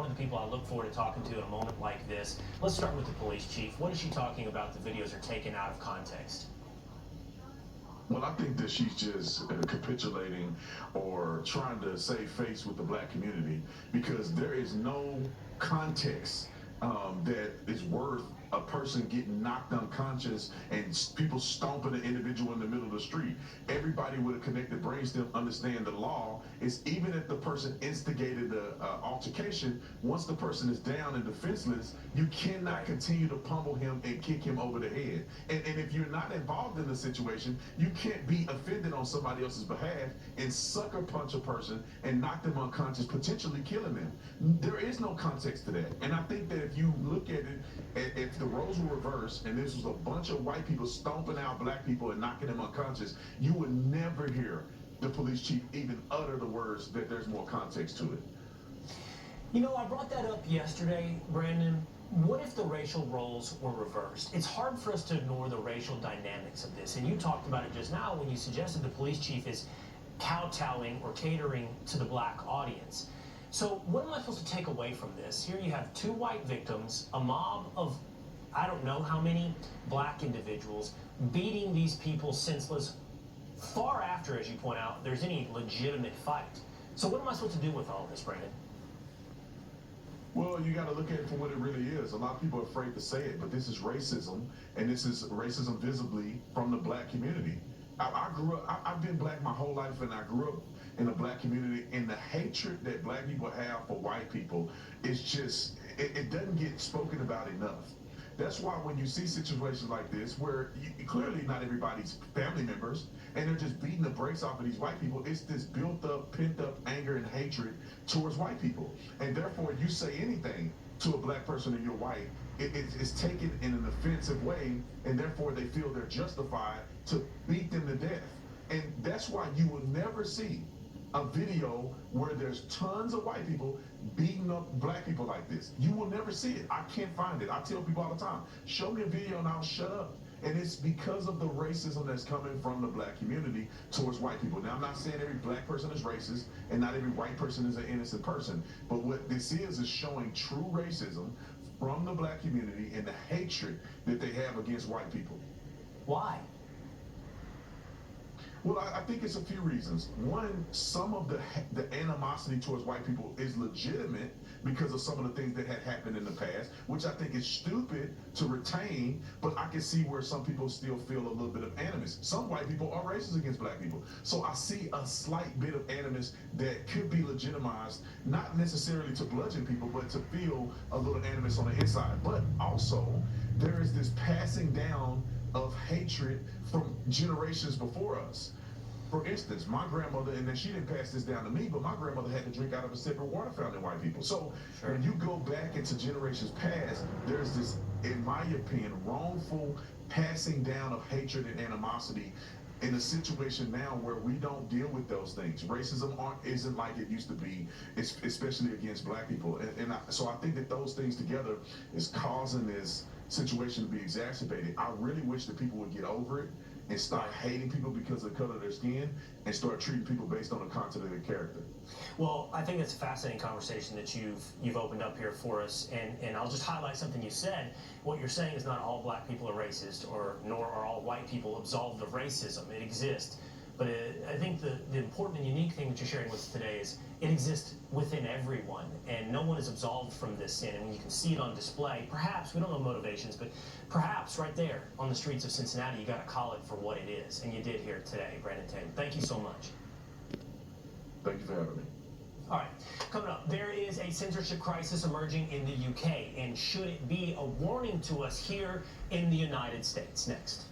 one of the people I look forward to talking to in a moment like this. Let's start with the police chief. What is she talking about the videos are taken out of context? Well, I think that she's just capitulating or trying to save face with the black community, because there is no context that is worth a person getting knocked unconscious and people stomping an individual in the middle of the street. Everybody with a connected brainstem understand the law is, even if the person instigated the altercation, once the person is down and defenseless, you cannot continue to pummel him and kick him over the head. And if you're not involved in the situation, you can't be offended on somebody else's behalf and sucker punch a person and knock them unconscious, potentially killing them. There is no context to that. And I think that if you look at it, if the roles were reversed and this was a bunch of white people stomping out black people and knocking them unconscious, you would never hear the police chief even utter the words that there's more context to it. You know, I brought that up yesterday, Brandon. What if the racial roles were reversed? It's hard for us to ignore the racial dynamics of this, and you talked about it just now when you suggested the police chief is kowtowing or catering to the black audience. So what am I supposed to take away from this? Here you have two white victims, a mob of I don't know how many black individuals beating these people senseless far after, as you point out, there's any legitimate fight. So what am I supposed to do with all this, Brandon? Well, you got to look at it for what it really is. A lot of people are afraid to say it, but this is racism, and this is racism visibly from the black community. I've been black my whole life, and I grew up in the black community, and the hatred that black people have for white people is just, it doesn't get spoken about enough. That's why when you see situations like this, where clearly not everybody's family members, and they're just beating the brakes off of these white people, it's this built up, pent up anger and hatred towards white people. And therefore, you say anything to a black person and you're white, it's taken in an offensive way, and therefore they feel they're justified to beat them to death. And that's why you will never see a video where there's tons of white people beating up black people like this. You will never see it. I can't find it. I tell people all the time, show me a video and I'll shut up. And it's because of the racism that's coming from the black community towards white people. Now, I'm not saying every black person is racist and not every white person is an innocent person, but what this is showing true racism from the black community and the hatred that they have against white people. Why? Well, I think it's a few reasons. One, some of the animosity towards white people is legitimate because of some of the things that had happened in the past, which I think is stupid to retain, but I can see where some people still feel a little bit of animus. Some white people are racist against black people. So I see a slight bit of animus that could be legitimized, not necessarily to bludgeon people, but to feel a little animus on the inside. But also, there is this passing down of hatred from generations before us. For instance, my grandmother, and then she didn't pass this down to me, but my grandmother had to drink out of a separate water fountain than white people. So when you go back into generations past, there's this, in my opinion, wrongful passing down of hatred and animosity in a situation now where we don't deal with those things. Racism isn't like it used to be, especially against black people. So I think that those things together is causing this situation to be exacerbated. I really wish that people would get over it and start hating people because of the color of their skin and start treating people based on the content of their character. Well, I think it's a fascinating conversation that you've opened up here for us, and I'll just highlight something you said. What you're saying is not all black people are racist, nor are all white people absolved of racism. It exists. But I think the important and unique thing that you're sharing with us today is it exists within everyone, and no one is absolved from this sin. And when you can see it on display, perhaps, we don't know motivations, but perhaps right there on the streets of Cincinnati, you got to call it for what it is. And you did here today, Brandon Taylor. Thank you so much. Thank you for having me. All right, coming up, there is a censorship crisis emerging in the UK, and should it be a warning to us here in the United States? Next.